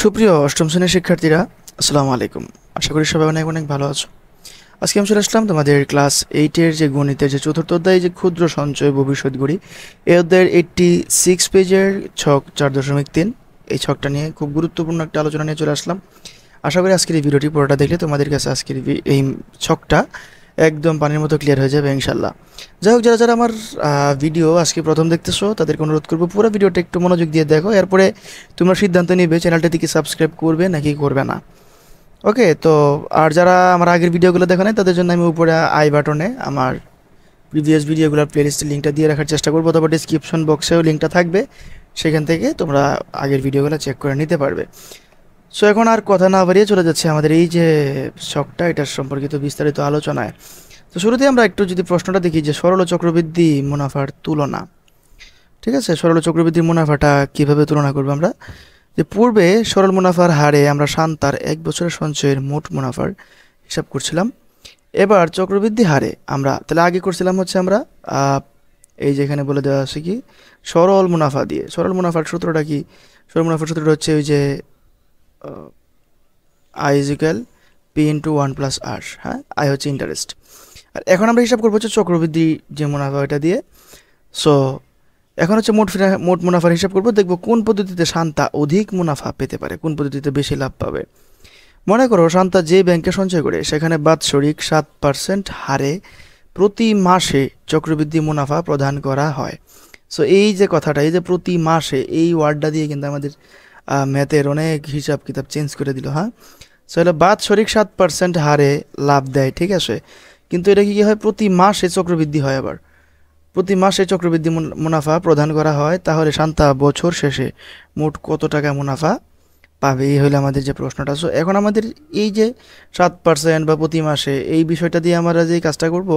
সুপ্রিয় অষ্টম শ্রেণীর শিক্ষার্থীরা, আসসালামু আলাইকুম। আশা করি সবাই অনেক অনেক ভালো আছো। আজকে আমি চলে আসলাম তোমাদের ক্লাস 8-এর যে গণিতের যে চতুর্থ অধ্যায়, যে ক্ষুদ্র সঞ্চয় ভবিষ্যৎ গড়ি, এই অধ্যায়ের 86 পেজের ছক 4.3, এই ছকটা নিয়ে খুব গুরুত্বপূর্ণ একটা আলোচনা নিয়ে চলে আসলাম। আশা করি আজকের এই ভিডিওটি পুরোটা দেখলে তোমাদের কাছে আজকের এই ছকটা একদম পানির মতো ক্লিয়ার হয়ে যাবে ইনশাল্লাহ। যাই হোক, যারা যারা আমার ভিডিও আজকে প্রথম দেখতেছো তাদেরকে অনুরোধ করবো পুরো ভিডিওটা একটু মনোযোগ দিয়ে দেখো, এরপরে তোমরা সিদ্ধান্ত নিবে চ্যানেলটাটিকে সাবস্ক্রাইব করবে নাকি করবে না। ওকে, তো আর যারা আমার আগের ভিডিওগুলো দেখো নাই তাদের জন্য আমি উপরে আই বাটনে আমার প্রিভিয়াস ভিডিওগুলোর প্লেলিস্টের লিঙ্কটা দিয়ে রাখার চেষ্টা করবো, অথবা ডিসক্রিপশন বক্সেও লিঙ্কটা থাকবে, সেখান থেকে তোমরা আগের ভিডিওগুলো চেক করে নিতে পারবে। সো এখন আর কথা না বাড়িয়ে চলে যাচ্ছে আমাদের এই যে ছকটা, এটার সম্পর্কিত বিস্তারিত আলোচনায়। তো শুরুতে আমরা একটু যদি প্রশ্নটা দেখি যে সরল চক্রবৃদ্ধি মুনাফার তুলনা, ঠিক আছে, সরল চক্রবৃদ্ধির মুনাফাটা কিভাবে তুলনা করবো আমরা। যে পূর্বে সরল মুনাফার হারে আমরা শান্তার 1 বছরের সঞ্চয়ের মোট মুনাফার হিসাব করছিলাম, এবার চক্রবৃদ্ধি হারে আমরা তাহলে আগে করছিলাম হচ্ছে আমরা এই যে এখানে বলে দেওয়া আছে কি সরল মুনাফা দিয়ে। সরল মুনাফার সূত্রটা কি? সরল মুনাফার সূত্রটা হচ্ছে ওই যে I is equal P into 1+r। হ্যাঁ, আই হচ্ছে ইন্টারেস্ট। আর এখন আমরা হিসাব করবো হচ্ছে চক্রবৃদ্ধি যে মুনাফা এটা দিয়ে। সো এখন হচ্ছে মোট মুনাফার হিসাব করবো, দেখবো কোন পদ্ধতিতে শান্তা অধিক মুনাফা পেতে পারে, কোন পদ্ধতিতে বেশি লাভ পাবে। মনে করো শান্তা যে ব্যাংকে সঞ্চয় করে সেখানে বাৎসরিক 7% হারে প্রতি মাসে চক্রবৃদ্ধি মুনাফা প্রদান করা হয়। সো এই যে কথাটা, এই যে প্রতি মাসে, এই ওয়ার্ডটা দিয়ে কিন্তু আমাদের ম্যাথের অনেক হিসাব কিতাব চেঞ্জ করে দিল। হ্যাঁ, সো এটা বাৎসরিক 7% হারে লাভ দেয়, ঠিক আছে, কিন্তু এটা কি হয়, প্রতি মাসে চক্রবৃদ্ধি হয়। আবার প্রতি মাসে চক্রবৃদ্ধি মুনাফা প্রদান করা হয়, তাহলে শান্তা বছর শেষে মোট কত টাকা মুনাফা পাবে, এই হলো আমাদের যে প্রশ্নটা। সো এখন আমাদের এই যে 7% বা প্রতি মাসে, এই বিষয়টা দিয়ে আমরা যে কাজটা করব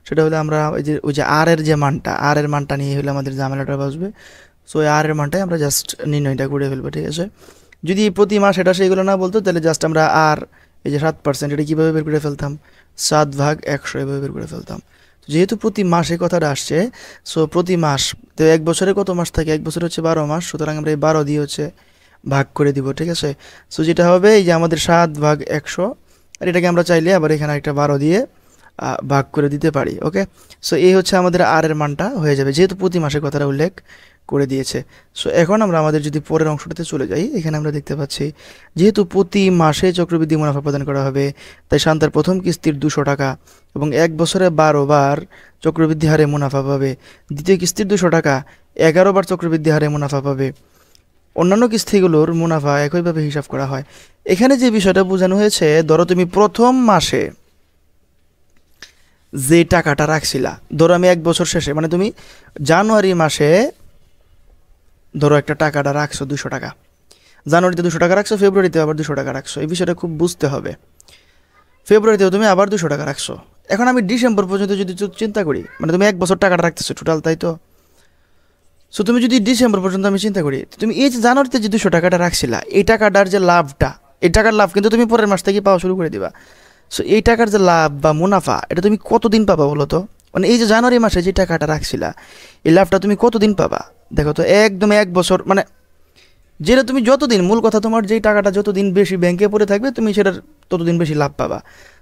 সেটা হলো আমরা ওই যে আর এর যে মানটা, আর এর মানটা নিয়ে হলে আমাদের ঝামেলাটা বাঁচবে। সো এই আর এর মানটাই আমরা জাস্ট নির্ণয়টা করে ফেলবো, ঠিক আছে। যদি প্রতি মাস এটা সেগুলো না বলতো তাহলে জাস্ট আমরা আর এই যে 7% এটা কীভাবে বের করে ফেলতাম, 7/100 এভাবে বের করে ফেলতাম। যেহেতু প্রতি মাসে কথাটা আসছে, সো প্রতি মাস তো 1 বছরে কত মাস থাকে, 1 বছরে হচ্ছে 12 মাস, সুতরাং আমরা এই 12 দিয়ে হচ্ছে ভাগ করে দিব, ঠিক আছে। সো যেটা হবে এই যে আমাদের 7/100, আর এটাকে আমরা চাইলে আবার এখানে একটা 12 দিয়ে ভাগ করে দিতে পারি। ওকে, সো এই হচ্ছে আমাদের আর এর মানটা হয়ে যাবে, যেহেতু প্রতি মাসে কথাটা উল্লেখ করে দিয়েছে। সো এখন আমরা আমাদের যদি পরের অংশটাতে চলে যাই, এখানে আমরা দেখতে পাচ্ছি যেহেতু প্রতি মাসে চক্রবৃদ্ধি মুনাফা প্রদান করা হবে, তাই শান্তার প্রথম কিস্তির 200 টাকা এবং 1 বছরে 12 বার চক্রবৃদ্ধি হারে মুনাফা পাবে। দ্বিতীয় কিস্তির 200 টাকা 11 বার চক্রবৃদ্ধি হারে মুনাফা পাবে। অন্যান্য কিস্তিগুলোর মুনাফা একইভাবে হিসাব করা হয়। এখানে যে বিষয়টা বোঝানো হয়েছে, ধরো তুমি প্রথম মাসে যে টাকাটা রাখছিলা, ধরো আমি 1 বছর শেষে, মানে তুমি জানুয়ারি মাসে ধরো একটা টাকাটা রাখছো 200 টাকা, জানুয়ারিতে 200 টাকা রাখছো, ফেব্রুয়ারিতে আবার 200 টাকা রাখছো। এই বিষয়টা খুব বুঝতে হবে। ফেব্রুয়ারিতেও তুমি আবার 200 টাকা রাখছো। এখন আমি ডিসেম্বর পর্যন্ত যদি চিন্তা করি, মানে তুমি 1 বছর টাকাটা রাখতেছো টোটাল, তাই তো। সো তুমি যদি ডিসেম্বর পর্যন্ত আমি চিন্তা করি, তুমি এই যে জানুয়ারিতে যে 200 টাকাটা রাখছিলা, এই টাকাটার যে লাভটা, এই টাকার লাভ কিন্তু তুমি পরের মাস থেকে পাওয়া শুরু করে দিবা। সো এই টাকার যে লাভ বা মুনাফা, এটা তুমি কতদিন পাবা বলো তো? মানে এই যে জানুয়ারি মাসে যে টাকাটা রাখছিলা, এই লাভটা তুমি কতদিন পাবা দেখো তো। একদম 1 বছর, মানে যেটা তুমি যতদিন, মূল কথা তোমার যেই টাকাটা যতদিন বেশি ব্যাংকে পড়ে থাকবে তুমি সেটার ততদিন বেশি লাভ পাবা।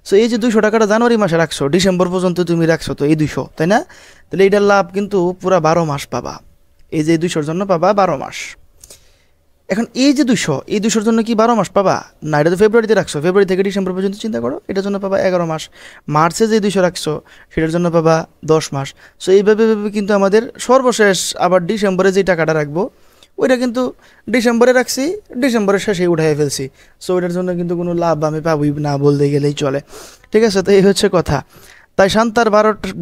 সো এই যে 200 টাকাটা জানুয়ারি মাসে রাখছো, ডিসেম্বর পর্যন্ত তুমি রাখছো, তো এই 200, তাই না? তাহলে এইটার লাভ কিন্তু পুরো 12 মাস পাবা। এই যে 200-র জন্য পাবা 12 মাস। এখন এই যে 200, এই 200-র জন্য কি 12 মাস পাবা না? এটা তো ফেব্রুয়ারিতে রাখছো, ফেব্রুয়ারি থেকে ডিসেম্বর পর্যন্ত চিন্তা করো, এটার জন্য পাবা 11 মাস। মার্চে যে 200 রাখছো সেটার জন্য পাবা 10 মাস। সো এইভাবে কিন্তু আমাদের সর্বশেষ আবার ডিসেম্বরে যে টাকাটা রাখবো, ওইটা কিন্তু ডিসেম্বরে রাখছি, ডিসেম্বরের শেষে উঠাই ফেলছি। সো ওইটার জন্য কিন্তু কোনো লাভ আমি পাবই না বলতে গেলেই চলে, ঠিক আছে। তো এই হচ্ছে কথা। তাই শান্তার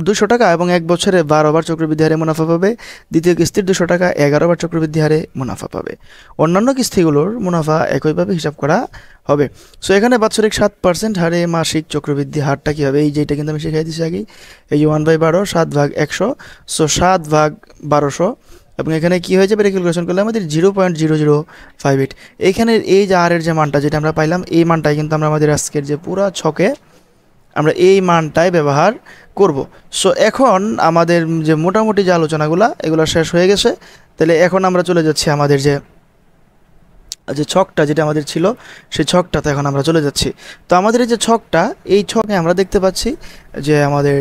200 টাকা এবং 1 বছরে 12 বার চক্রবৃদ্ধি হারে মুনাফা পাবে। দ্বিতীয় কিস্তির 200 টাকা 11 বার চক্রবৃদ্ধি হারে মুনাফা পাবে। অন্যান্য কিস্তিগুলোর মুনাফা একইভাবে হিসাব করা হবে। সো এখানে বাৎসরিক 7% হারে মাসিক চক্রবৃদ্ধি হারটা কী হবে, এই যেটা কিন্তু আমি শিখিয়ে দিচ্ছি আগেই, এই 1/12, 7/100। সো 7/1200, এবং এখানে কী হয়ে যাবে, ক্যালকুলেশন করলে আমাদের 0.0058। এইখানে এই যে আর এর যে মানটা যেটা আমরা পাইলাম, এই মানটাই কিন্তু আমরা আমাদের আজকের যে পুরা ছকে আমরা এই মানটাই ব্যবহার করব। সো এখন আমাদের যে মোটামুটি যে আলোচনাগুলো এগুলো শেষ হয়ে গেছে। তাহলে এখন আমরা চলে যাচ্ছি আমাদের যে যে ছকটা যেটা আমাদের ছিল সেই ছকটাতে এখন আমরা চলে যাচ্ছি। তো আমাদের এই যে ছকটা, এই ছকে আমরা দেখতে পাচ্ছি যে আমাদের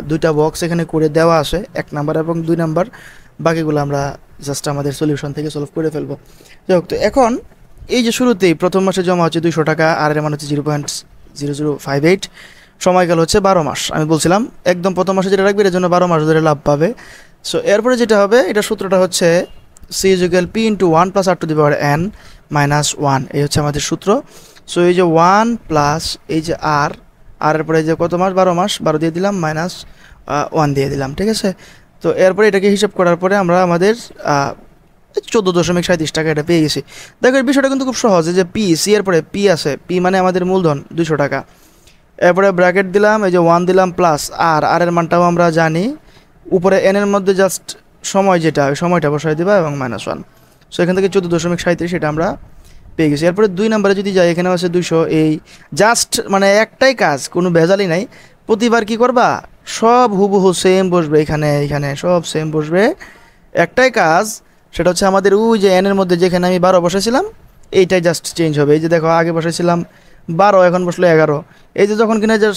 দুইটা বক্স এখানে করে দেওয়া আছে, 1 নাম্বার এবং 2 নাম্বার। বাকিগুলো আমরা জাস্ট আমাদের সলিউশন থেকে সলভ করে ফেলবো। যাই হোক, তো এখন এই যে শুরুতেই প্রথম মাসে জমা হচ্ছে 200 টাকা, আর এর মান হচ্ছে 0.0058, সময়কাল হচ্ছে 12 মাস। আমি বলছিলাম একদম প্রথম মাসে যেটা রাখবে এর জন্য 12 মাস ধরে লাভ পাবে। সো এরপরে যেটা হবে, এটা সূত্রটা হচ্ছে c = p × 1 + r⁴ - 1, এই হচ্ছে আমাদের সূত্র। সো এই যে 1 প্লাস এই যে আর এর পরে যে কত মাস, 12 মাস, 12 দিয়ে দিলাম, -1 দিয়ে দিলাম, ঠিক আছে। তো এরপরে এটাকে হিসাব করার পরে আমরা আমাদের 14.37 টাকা এটা পেয়ে গেছি। দেখো এই বিষয়টা কিন্তু খুব সহজ, যে পি, সি এর পরে পি আছে, পি মানে আমাদের মূলধন 200 টাকা, এরপরে ব্র্যাকেট দিলাম, এই যে 1 দিলাম, প্লাস আর এর মানটাও আমরা জানি, উপরে এন এর মধ্যে জাস্ট সময় যেটা, ওই সময়টা বসাই দেবা এবং -1। সো এখান থেকে 14.37 এটা আমরা পেয়ে গেছি। এরপরে 2 নম্বরে যদি যাই, এখানে আছে 200, এই জাস্ট মানে একটাই কাজ, কোনো ভেজালই নাই। প্রতিবার কি করবা, সব হুবহু সেম বসবে, এখানে এখানে সব সেম বসবে, একটাই কাজ, সেটা হচ্ছে আমাদের ওই যে এনের মধ্যে যেখানে আমি 12 বসেছিলাম এইটাই জাস্ট চেঞ্জ হবে। এই যে দেখো আগে বসেছিলাম 12, এখন বসলো 11। এই যে যখন কিনা যে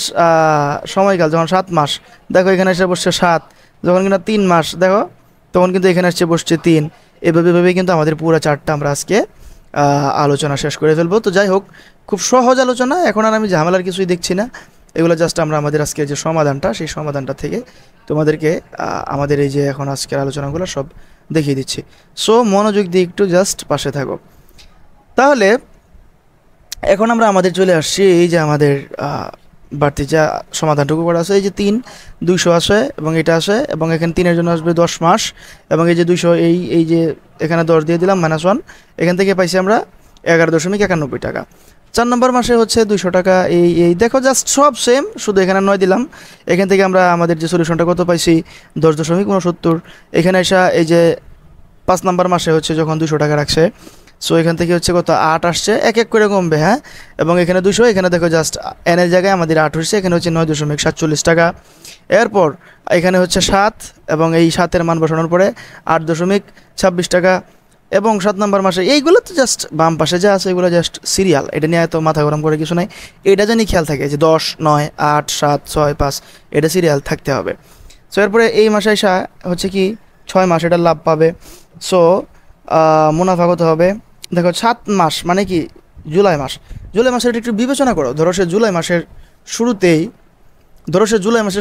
সময়কাল যখন 7 মাস, দেখো এখানে এসে বসছে 7, যখন কিনা 3 মাস দেখো তখন কিন্তু এখানে এসে বসছে 3। এভাবে কিন্তু আমাদের পুরো চার্টটা আমরা আজকে আলোচনা শেষ করে ফেলবো। তো যাই হোক, খুব সহজ আলোচনা, এখন আর আমি ঝামেলার কিছুই দেখছি না। এগুলো জাস্ট আমরা আমাদের আজকের যে সমাধানটা, সেই সমাধানটা থেকে তোমাদেরকে আমাদের এই যে এখন আজকের আলোচনাগুলো সব দেখিয়ে দিচ্ছি। সো মনোযোগ দিয়ে একটু জাস্ট পাশে থাকো। তাহলে এখন আমরা আমাদের চলে আসছি এই যে আমাদের বাড়তি যা সমাধানটুকু করা আছে, এই যে 3, 200 আসে এবং এটা আসে, এবং এখানে 3 এর জন্য আসবে 10 মাস, এবং এই যে 200, এই যে এখানে 10 দিয়ে দিলাম, -1, এখান থেকে পাইছি আমরা 11.91 টাকা। 4 নম্বর মাসে হচ্ছে 200 টাকা, এই দেখো জাস্ট সব সেম, শুধু এখানে 9 দিলাম। এখান থেকে আমরা আমাদের যে সলিউশনটা কত পাইছি, 10.69। এখানে এসে এই যে 5 নম্বর মাসে হচ্ছে যখন 200 টাকা রাখছে, সো এখান থেকে হচ্ছে কত, 8 আসছে, এক এক করে কমবে, হ্যাঁ। এবং এখানে 200, এখানে দেখো জাস্ট এনের জায়গায় আমাদের 8 হচ্ছে, এখানে হচ্ছে 9.47 টাকা। এরপর এখানে হচ্ছে 7, এবং এই 7-এর মান বসানোর পরে 8.26 টাকা। এবং 7 নম্বর মাসে এইগুলো তো জাস্ট বাম পাশে যা আছে এগুলো জাস্ট সিরিয়াল, এটা নিয়ে এত মাথা গরম করে কিছু নাই, এটা জানি খেয়াল থাকে যে 10, 9, 8, 7, 6, 5 এটা সিরিয়াল থাকতে হবে। সো এরপরে এই মাসে এসে হচ্ছে কি 6 মাস এটা লাভ পাবে। সো মুনাফা কত হবে, দেখো 7 মাস মানে কি জুলাই মাস, জুলাই মাসের একটু বিবেচনা করো। ধরো সে জুলাই মাসের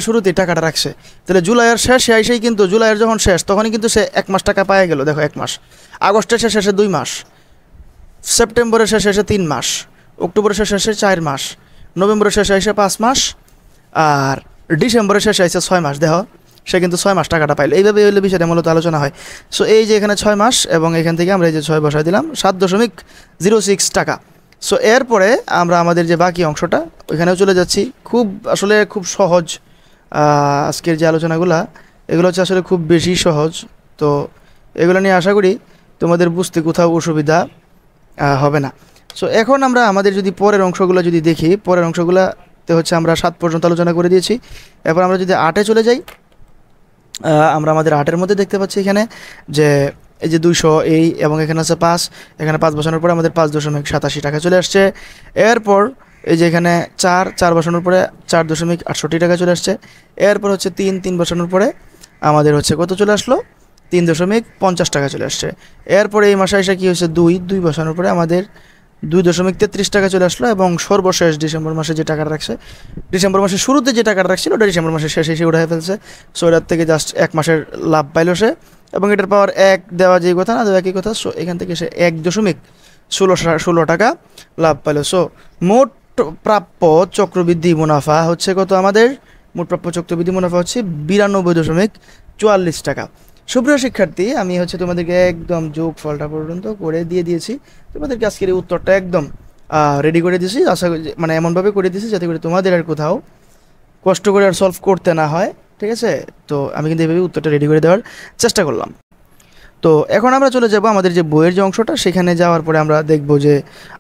শুরুতেই টাকাটা রাখছে, তাহলে জুলাইয়ের শেষে এসেই কিন্তু, জুলাইয়ের যখন শেষ তখনই কিন্তু সে 1 মাস টাকা পায়ে গেল, দেখো 1 মাস, আগস্টের শেষে 2 মাস, সেপ্টেম্বরের শেষে 3 মাস, অক্টোবরের শেষে 4 মাস, নভেম্বরের শেষে 5 মাস, আর ডিসেম্বরের শেষে 6 মাস, দেখো সে কিন্তু 6 মাস টাকাটা পাইল। এইভাবে হইলে বিষয়টা মূলত আলোচনা হয়। সো এই যে এখানে 6 মাস, এবং এখান থেকে আমরা এই যে 6 বসাই দিলাম, 7.06 টাকা। সো এরপরে আমরা আমাদের যে বাকি অংশটা ওইখানেও চলে যাচ্ছি। আসলে খুব সহজ আজকের যে আলোচনাগুলো, এগুলো হচ্ছে আসলে খুব বেশি সহজ। তো এগুলো নিয়ে আশা করি তোমাদের বুঝতে কোথাও অসুবিধা হবে না। সো এখন আমরা আমাদের যদি পরের অংশগুলো যদি দেখি, পরের অংশগুলোতে হচ্ছে আমরা 7 পর্যন্ত আলোচনা করে দিয়েছি। এরপর আমরা যদি 8-এ চলে যাই, আমরা আমাদের 8-এর মধ্যে দেখতে পাচ্ছি এখানে যে এই যে 200, এবং এখানে আছে 5, এখানে 5 বসানোর পরে আমাদের 5.87 টাকা চলে আসছে। এরপর এই যে এখানে 4 বসানোর পরে 4.68 টাকা চলে আসছে। এরপর হচ্ছে 3 বসানোর পরে আমাদের হচ্ছে কত চলে আসলো, 3.50 টাকা চলে আসছে। এরপরে এই মাসে এসে কী হয়েছে, 2 বসানোর পরে আমাদের 2.33 টাকা চলে আসলো। এবং সর্বশেষ ডিসেম্বর মাসে যে টাকাটা রাখছে, ডিসেম্বর মাসের শুরুতে যে টাকাটা রাখছিল ওটা ডিসেম্বর মাসের শেষে এসে উঠাই ফেলছে। সো এটার থেকে জাস্ট 1 মাসের লাভ পাইল সে, এবং এটার পাওয়ার 1 দেওয়া যেই কথা না, দেওয়া একই কথা। সো এখান থেকে সে 1.16 টাকা লাভ পাইল। সো মোট প্রাপ্য চক্রবৃদ্ধি মুনাফা হচ্ছে কত, আমাদের মোট প্রাপ্য চক্রবৃদ্ধি মুনাফা হচ্ছে 92.44 টাকা। সুপ্রিয় শিক্ষার্থী, আমি হচ্ছে তোমাদেরকে একদম যোগফলটা পর্যন্ত করে দিয়েছি। তোমাদেরকে আজকের এই উত্তরটা একদম রেডি করে দিয়েছি, আশা করি মানে এমনভাবে করে দিয়েছি যাতে করে তোমাদের আর কোথাও কষ্ট করে আর সলভ করতে না হয়, ঠিক আছে। তো আমি কিন্তু এইভাবে উত্তরটা রেডি করে দেওয়ার চেষ্টা করলাম। তো এখন আমরা চলে যাব আমাদের যে বইয়ের যে অংশটা, সেখানে যাওয়ার পরে আমরা দেখব যে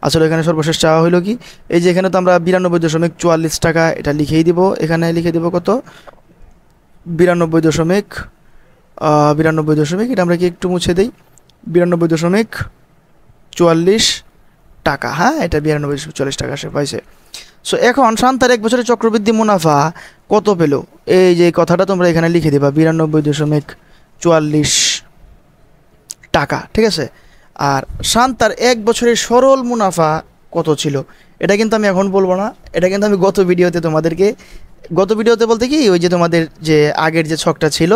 আসলে এখানে সর্বশেষ চাওয়া হলো কি। এই যে এখানে তো আমরা 92.44 টাকা এটা লিখেই দিব, এখানে লিখে দিব কত, 92 এটা আমরা কি একটু মুছে দিই, 92.44 টাকা, হ্যাঁ এটা 9240 টাকা সে পাইছে। সো এখন শান্তার 1 বছরের চক্রবৃদ্ধি মুনাফা কত পেল, এই যে কথাটা তোমরা এখানে লিখে দেবা 92.44 টাকা, ঠিক আছে। আর শান্তার 1 বছরের সরল মুনাফা কত ছিল এটা কিন্তু আমি এখন বলবো না, এটা কিন্তু আমি গত ভিডিওতে বলতে কি ওই যে তোমাদের যে আগের যে ছকটা ছিল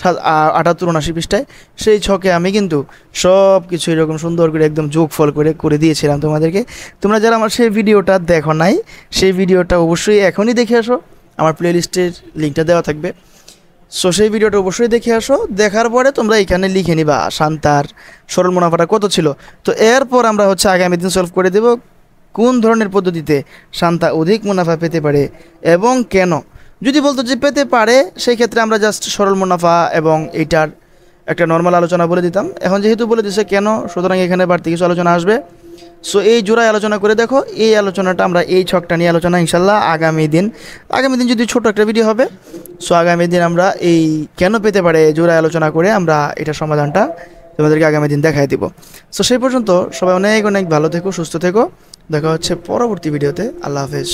78-79 পৃষ্ঠায়, সেই ছকে আমি কিন্তু সব কিছু এরকম সুন্দর করে একদম যোগফল করে দিয়েছিলাম তোমাদেরকে। তোমরা যারা আমার সেই ভিডিওটা দেখো নাই, সেই ভিডিওটা অবশ্যই এখনই দেখে আসো, আমার প্লেলিস্টের লিঙ্কটা দেওয়া থাকবে। সো সেই ভিডিওটা অবশ্যই দেখে আসো, দেখার পরে তোমরা এখানে লিখে নিবা শান্তার সরল মুনাফাটা কত ছিল। তো এরপর আমরা হচ্ছে আগামী দিন সলভ করে দেব কোন ধরনের পদ্ধতিতে শান্তা অধিক মুনাফা পেতে পারে এবং কেন। যদি বলতো যে পেতে পারে, সেই ক্ষেত্রে আমরা জাস্ট সরল মুনাফা এবং এইটার একটা নর্মাল আলোচনা বলে দিতাম। এখন যেহেতু বলে দিছে কেন, সুতরাং এখানে বাড়তি কিছু আলোচনা আসবে। সো এই জোড়ায় আলোচনা করে দেখো, এই আলোচনাটা আমরা এই ছকটা নিয়ে আলোচনা ইনশাল্লাহ আগামী দিন যদি ছোট একটা ভিডিও হবে। সো আগামী দিন আমরা এই কেন পেতে পারে জোড়ায় আলোচনা করে আমরা এটার সমাধানটা তোমাদেরকে আগামী দিন দেখাই দিব। সো সেই পর্যন্ত সবাই অনেক অনেক ভালো থেকো, সুস্থ থেকো, দেখা হচ্ছে পরবর্তী ভিডিওতে। আল্লাহ হাফেজ।